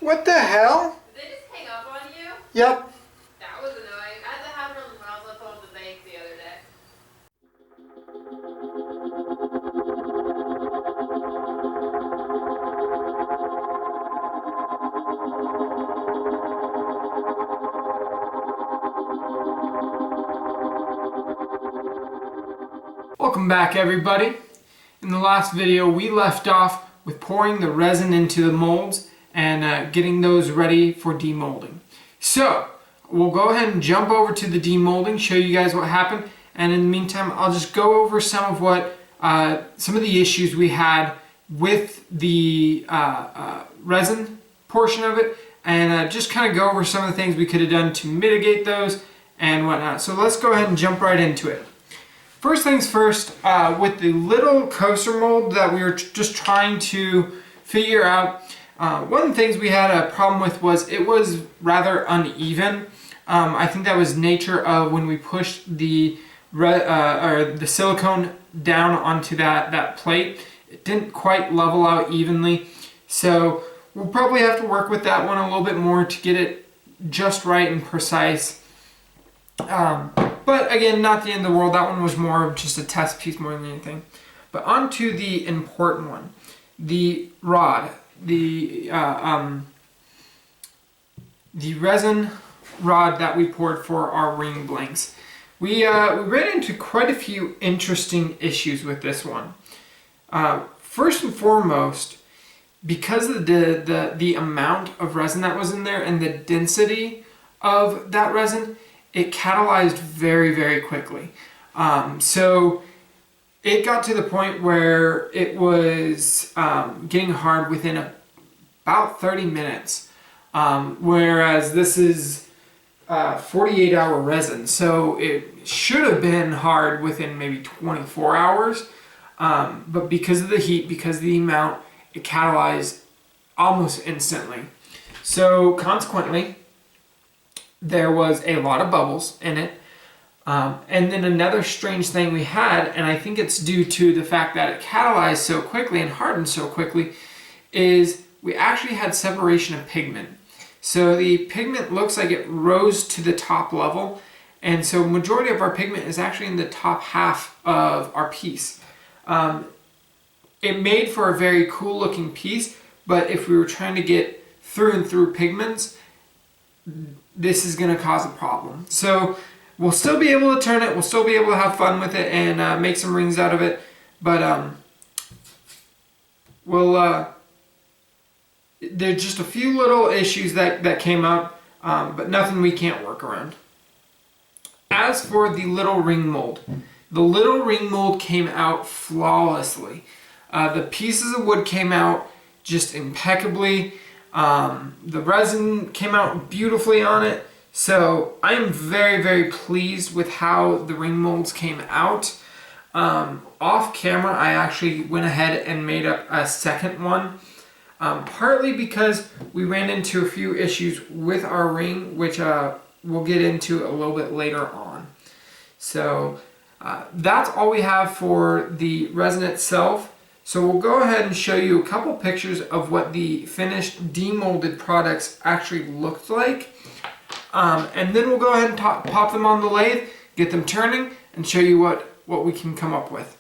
What the hell? Did they just hang up on you? Yep. That was annoying. I had to have them when I was on the phone with the bank the other day. Welcome back, everybody. In the last video, we left off with pouring the resin into the molds and getting those ready for demolding. So we'll go ahead and jump over to the demolding, show you guys what happened, and in the meantime, I'll just go over some of the issues we had with the resin portion of it, and just kind of go over some of the things we could have done to mitigate those and whatnot. So let's go ahead and jump right into it. First things first, with the little coaster mold that we were just trying to figure out, one of the things we had a problem with was it was rather uneven. I think that was nature of when we pushed the silicone down onto that plate. It didn't quite level out evenly, so we'll probably have to work with that one a little bit more to get it just right and precise. But again, not the end of the world. That one was more of just a test piece more than anything. But on to the important one, the rod, the resin rod that we poured for our ring blanks. We ran into quite a few interesting issues with this one. First and foremost, because of the amount of resin that was in there and the density of that resin, it catalyzed very, very quickly. So it got to the point where it was getting hard within about 30 minutes, whereas this is 48-hour resin, so it should have been hard within maybe 24 hours, but because of the heat, because of the amount, it catalyzed almost instantly. So consequently, there was a lot of bubbles in it. And then another strange thing we had, and I think it's due to the fact that it catalyzed so quickly and hardened so quickly, is we actually had separation of pigment. So the pigment looks like it rose to the top level, and so majority of our pigment is actually in the top half of our piece. It made for a very cool looking piece, but if we were trying to get through and through pigments, this is going to cause a problem. So we'll still be able to turn it, we'll still be able to have fun with it and make some rings out of it, but there's just a few little issues that came up, but nothing we can't work around. As for the little ring mold, the little ring mold came out flawlessly. The pieces of wood came out just impeccably. The resin came out beautifully on it, so I am very, very pleased with how the ring molds came out. Off camera, I actually went ahead and made up a second one, partly because we ran into a few issues with our ring, which we'll get into a little bit later on. So that's all we have for the resin itself. So we'll go ahead and show you a couple pictures of what the finished demolded products actually looked like. And then we'll go ahead and pop them on the lathe, get them turning, and show you what we can come up with.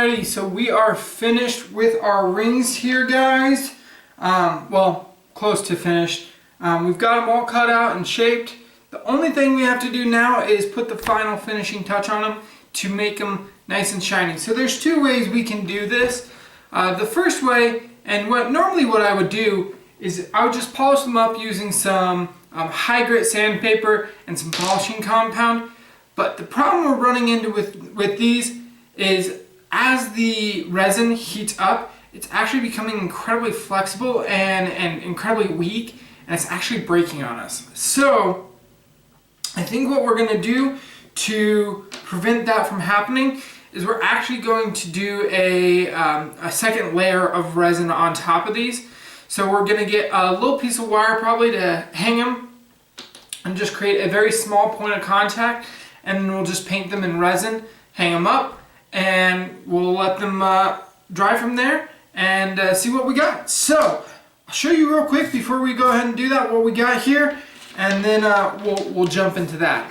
Alrighty, so we are finished with our rings here, guys. Well, close to finished. We've got them all cut out and shaped. The only thing we have to do now is put the final finishing touch on them to make them nice and shiny. So there's two ways we can do this. The first way, and what I would do, is I would just polish them up using some high grit sandpaper and some polishing compound. But the problem we're running into with these is as the resin heats up, it's actually becoming incredibly flexible and incredibly weak, and it's actually breaking on us. So I think what we're going to do to prevent that from happening is we're actually going to do a second layer of resin on top of these. So we're going to get a little piece of wire probably to hang them and just create a very small point of contact, and then we'll just paint them in resin, hang them up, and we'll let them dry from there and see what we got. So I'll show you real quick before we go ahead and do that what we got here, and then we'll jump into that.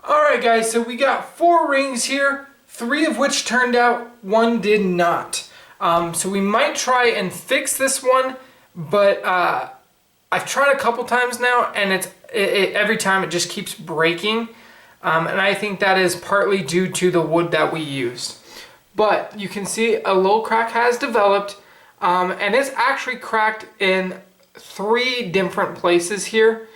Alright guys, so we got 4 rings here, 3 of which turned out, 1 did not. So we might try and fix this one, but I've tried a couple times now, and every time it just keeps breaking. And I think that is partly due to the wood that we used. But you can see a little crack has developed, and it's actually cracked in 3 different places here.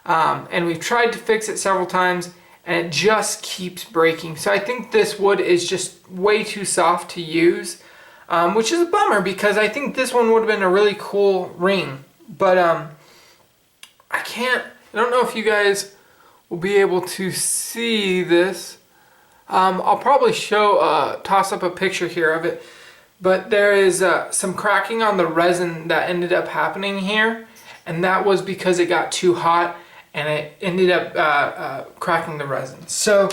And we've tried to fix it several times, and it just keeps breaking. So I think this wood is just way too soft to use, which is a bummer because I think this one would have been a really cool ring. But I don't know if you guys will be able to see this. I'll probably toss up a picture here of it. But there is some cracking on the resin that ended up happening here, and that was because it got too hot and it ended up cracking the resin. So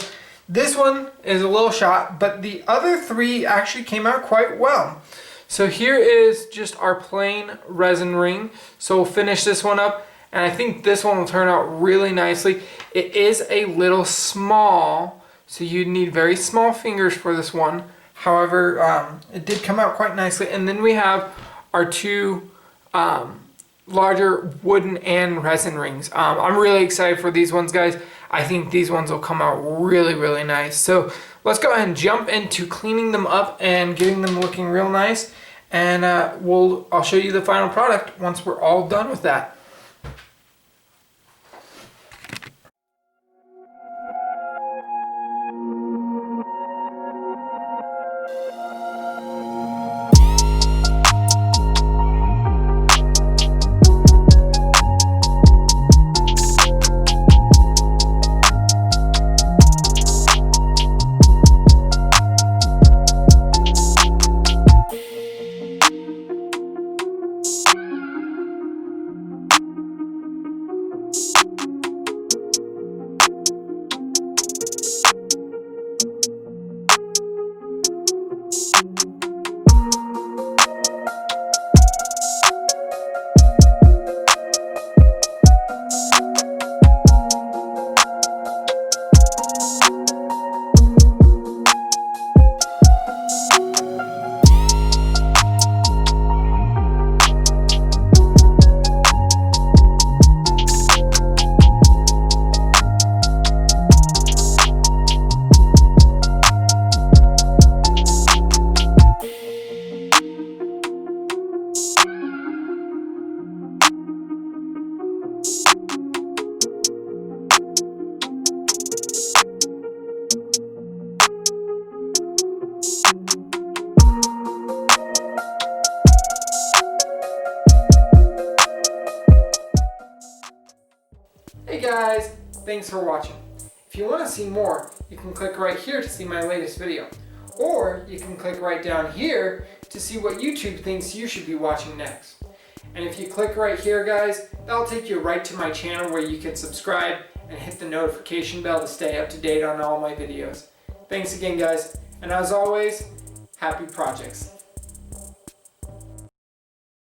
this one is a little shot, but the other 3 actually came out quite well. So here is just our plain resin ring. So we'll finish this one up, and I think this one will turn out really nicely. It is a little small, so you need very small fingers for this one. However, it did come out quite nicely. And then we have our 2 larger wooden and resin rings. I'm really excited for these ones, guys. I think these ones will come out really, really nice. So let's go ahead and jump into cleaning them up and getting them looking real nice. And I'll show you the final product once we're all done with that. Hey guys, thanks for watching. If you want to see more, you can click right here to see my latest video. Or you can click right down here to see what YouTube thinks you should be watching next. And if you click right here, guys, that'll take you right to my channel where you can subscribe and hit the notification bell to stay up to date on all my videos. Thanks again, guys. And as always, happy projects.